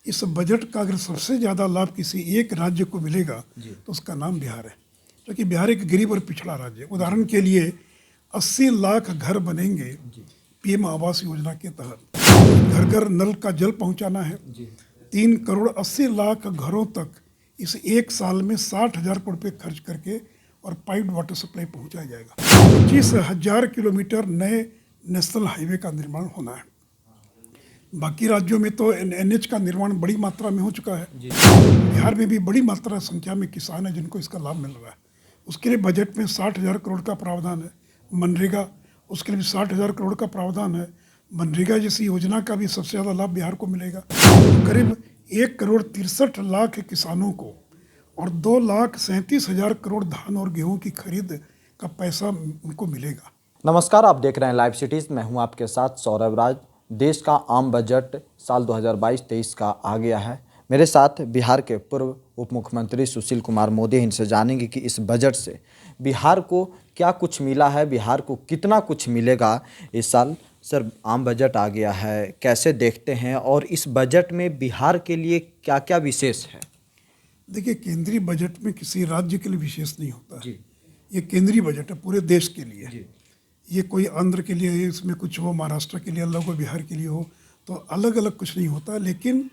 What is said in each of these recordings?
इस बजट का अगर सबसे ज़्यादा लाभ किसी एक राज्य को मिलेगा तो उसका नाम बिहार है, क्योंकि बिहार एक गरीब और पिछड़ा राज्य है। उदाहरण के लिए 80 लाख घर बनेंगे पीएम आवास योजना के तहत। घर घर नल का जल पहुंचाना है। 3 करोड़ 80 लाख घरों तक इस एक साल में 60,000 करोड़ रुपये खर्च करके और पाइप्ड वाटर सप्लाई पहुंचाया जाएगा। 25,000 किलोमीटर नए नेशनल हाईवे का निर्माण होना है। बाकी राज्यों में तो एनएच का निर्माण बड़ी मात्रा में हो चुका है। बिहार में भी बड़ी मात्रा संख्या में किसान हैं जिनको इसका लाभ मिल रहा है। उसके लिए बजट में 60,000 करोड़ का प्रावधान है। मनरेगा, उसके लिए भी 60,000 करोड़ का प्रावधान है। मनरेगा जैसी योजना का भी सबसे ज़्यादा लाभ बिहार को मिलेगा। तो करीब 1 करोड़ 63 लाख किसानों को और 2,37,000 करोड़ धान और गेहूं की खरीद का पैसा उनको मिलेगा। नमस्कार, आप देख रहे हैं लाइव सिटीज़। मैं हूं आपके साथ सौरभ राज। देश का आम बजट साल 2022-23 का आ गया है। मेरे साथ बिहार के पूर्व उप मुख्यमंत्री सुशील कुमार मोदी। इनसे जानेंगे कि इस बजट से बिहार को क्या कुछ मिला है, बिहार को कितना कुछ मिलेगा इस साल। सर, आम बजट आ गया है, कैसे देखते हैं और इस बजट में बिहार के लिए क्या क्या विशेष है? देखिए, केंद्रीय बजट में किसी राज्य के लिए विशेष नहीं होता है। ये केंद्रीय बजट है, पूरे देश के लिए। ये कोई आंध्र के लिए इसमें कुछ हो, महाराष्ट्र के लिए अलग हो, बिहार के लिए हो, तो अलग अलग कुछ नहीं होता। लेकिन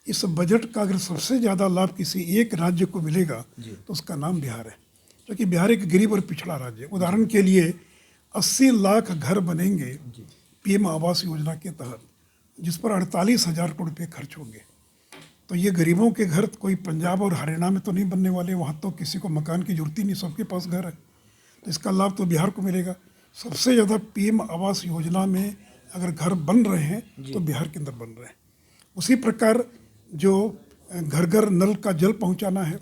इस बजट का अगर सबसे ज़्यादा लाभ किसी एक राज्य को मिलेगा तो उसका नाम बिहार है, क्योंकि बिहार एक गरीब और पिछड़ा राज्य है। उदाहरण के लिए 80 लाख घर बनेंगे पीएम आवास योजना के तहत, जिस पर 48,000 करोड़ रुपये खर्च होंगे। तो ये गरीबों के घर कोई पंजाब और हरियाणा में तो नहीं बनने वाले, वहाँ तो किसी को मकान की जरूरत ही नहीं, सबके पास घर है। तो इसका लाभ तो बिहार को मिलेगा। सबसे ज़्यादा पीएम आवास योजना में अगर घर बन रहे हैं तो बिहार के अंदर बन रहे हैं। उसी प्रकार जो घर घर नल का जल पहुंचाना है,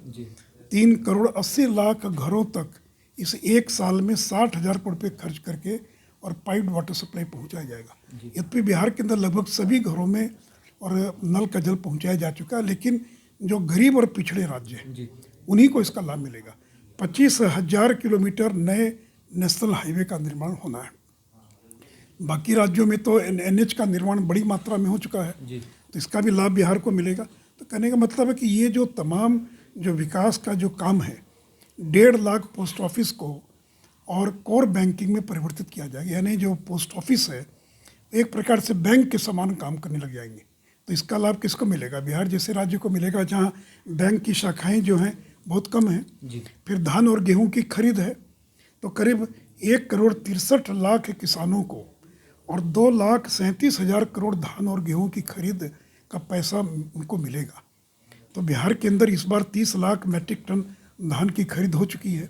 3 करोड़ 80 लाख घरों तक इस एक साल में 60,000 करोड़ रुपये खर्च करके और पाइप्ड वाटर सप्लाई पहुंचाया जाएगा। यद्यपि बिहार के अंदर लगभग सभी घरों में और नल का जल पहुंचाया जा चुका है, लेकिन जो गरीब और पिछड़े राज्य हैं उन्हीं को इसका लाभ मिलेगा। 25,000 किलोमीटर नए नेशनल हाईवे का निर्माण होना है। बाकी राज्यों में तो एनएच का निर्माण बड़ी मात्रा में हो चुका है, तो इसका भी लाभ बिहार को मिलेगा। तो कहने का मतलब है कि ये जो तमाम जो विकास का जो काम है, 1.5 लाख पोस्ट ऑफिस को और कोर बैंकिंग में परिवर्तित किया जाएगा। यानी जो पोस्ट ऑफिस है एक प्रकार से बैंक के समान काम करने लग जाएंगे। तो इसका लाभ किसको मिलेगा? बिहार जैसे राज्य को मिलेगा जहाँ बैंक की शाखाएँ जो हैं बहुत कम हैं। फिर धान और गेहूँ की खरीद है, तो करीब 1 करोड़ 63 लाख किसानों को और 2,37,000 करोड़ धान और गेहूं की खरीद का पैसा उनको मिलेगा। तो बिहार के अंदर इस बार 30 लाख मैट्रिक टन धान की खरीद हो चुकी है,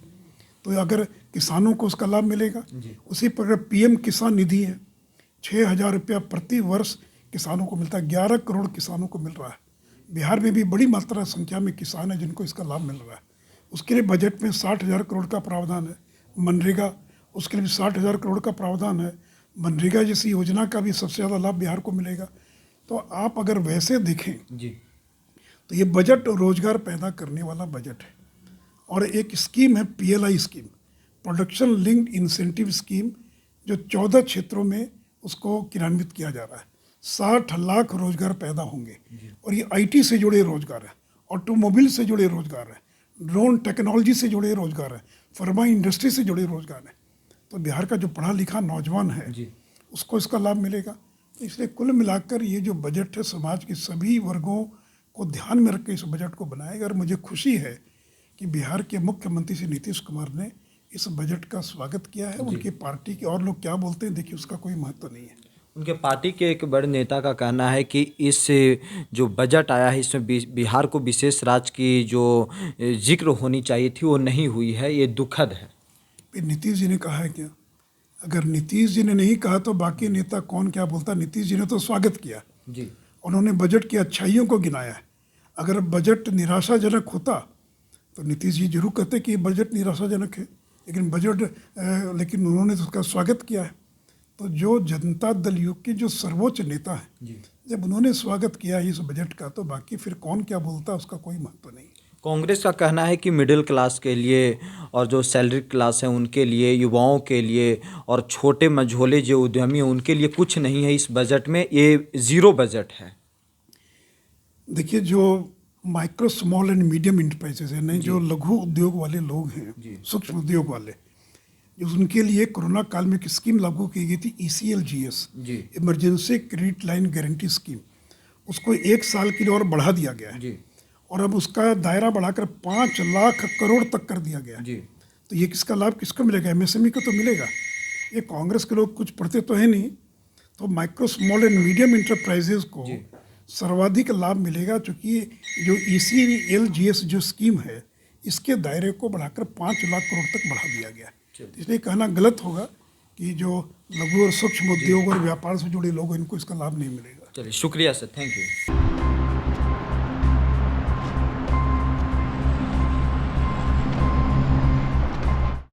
तो अगर किसानों को उसका लाभ मिलेगा। उसी प्रकार पीएम किसान निधि है, 6,000 रुपया प्रति वर्ष किसानों को मिलता है। 11 करोड़ किसानों को मिल रहा है। बिहार में भी बड़ी मात्रा संख्या में किसान हैं जिनको इसका लाभ मिल रहा है। उसके लिए बजट में 60,000 करोड़ का प्रावधान है। मनरेगा, उसके लिए भी 60,000 करोड़ का प्रावधान है। मनरेगा जैसी योजना का भी सबसे ज़्यादा लाभ बिहार को मिलेगा। तो आप अगर वैसे देखें तो ये बजट रोजगार पैदा करने वाला बजट है। और एक स्कीम है PLI scheme, production linked incentive scheme, जो 14 क्षेत्रों में उसको क्रियान्वित किया जा रहा है। 60 लाख रोजगार पैदा होंगे। और ये IT से जुड़े रोजगार है, ऑटोमोबाइल से जुड़े रोजगार है, ड्रोन टेक्नोलॉजी से जुड़े रोजगार है, फार्मा इंडस्ट्री से जुड़े रोजगार है। तो बिहार का जो पढ़ा लिखा नौजवान है उसको इसका लाभ मिलेगा। तो इसलिए कुल मिलाकर ये जो बजट है समाज के सभी वर्गों को ध्यान में रख के इस बजट को बनाएगा। और मुझे खुशी है कि बिहार के मुख्यमंत्री श्री नीतीश कुमार ने इस बजट का स्वागत किया है। उनकी पार्टी के और लोग क्या बोलते हैं देखिए, उसका कोई महत्व नहीं है। उनके पार्टी के एक बड़े नेता का कहना है कि इस जो बजट आया है इसमें बिहार को विशेष राज्य की जो जिक्र होनी चाहिए थी वो नहीं हुई है, ये दुखद है। फिर नीतीश जी ने कहा है क्या? अगर नीतीश जी ने नहीं कहा तो बाकी नेता कौन क्या बोलता? नीतीश जी ने तो स्वागत किया, उन्होंने बजट की अच्छाइयों को गिनाया है। अगर बजट निराशाजनक होता तो नीतीश जी जरूर कहते कि ये बजट निराशाजनक है, लेकिन उन्होंने तो उसका स्वागत किया है। तो जो जनता दल युग के जो सर्वोच्च नेता है, जब उन्होंने स्वागत किया है इस बजट का, तो बाकी फिर कौन क्या बोलता है उसका कोई महत्व नहीं। कांग्रेस का कहना है कि मिडिल क्लास के लिए और जो सैलरी क्लास है उनके लिए, युवाओं के लिए और छोटे मझोले जो उद्यमी हैं उनके लिए कुछ नहीं है इस बजट में, ये जीरो बजट है। देखिए, जो micro small and medium enterprises है, नहीं, जो लघु उद्योग वाले लोग हैं, सूक्ष्म उद्योग वाले, जो उनके लिए कोरोना काल में एक स्कीम लागू की गई थी, ECLGS, emergency credit line guarantee scheme. उसको 1 साल के लिए और बढ़ा दिया गया है और अब उसका दायरा बढ़ाकर 5 लाख करोड़ तक कर दिया गया है। तो ये किसका लाभ किसको मिलेगा? MSME को तो मिलेगा। ये कांग्रेस के लोग कुछ पढ़ते तो है नहीं, तो micro small and medium enterprises को सर्वाधिक लाभ मिलेगा, क्योंकि जो ECLGS जो स्कीम है, इसके दायरे को बढ़ाकर 5 लाख करोड़ तक बढ़ा दिया गया है। इसलिए कहना गलत होगा कि जो लघु और सूक्ष्म उद्योग और व्यापार से जुड़े लोग हैं, इनको इसका लाभ नहीं मिलेगा। चलिए, शुक्रिया सर, थैंक यू।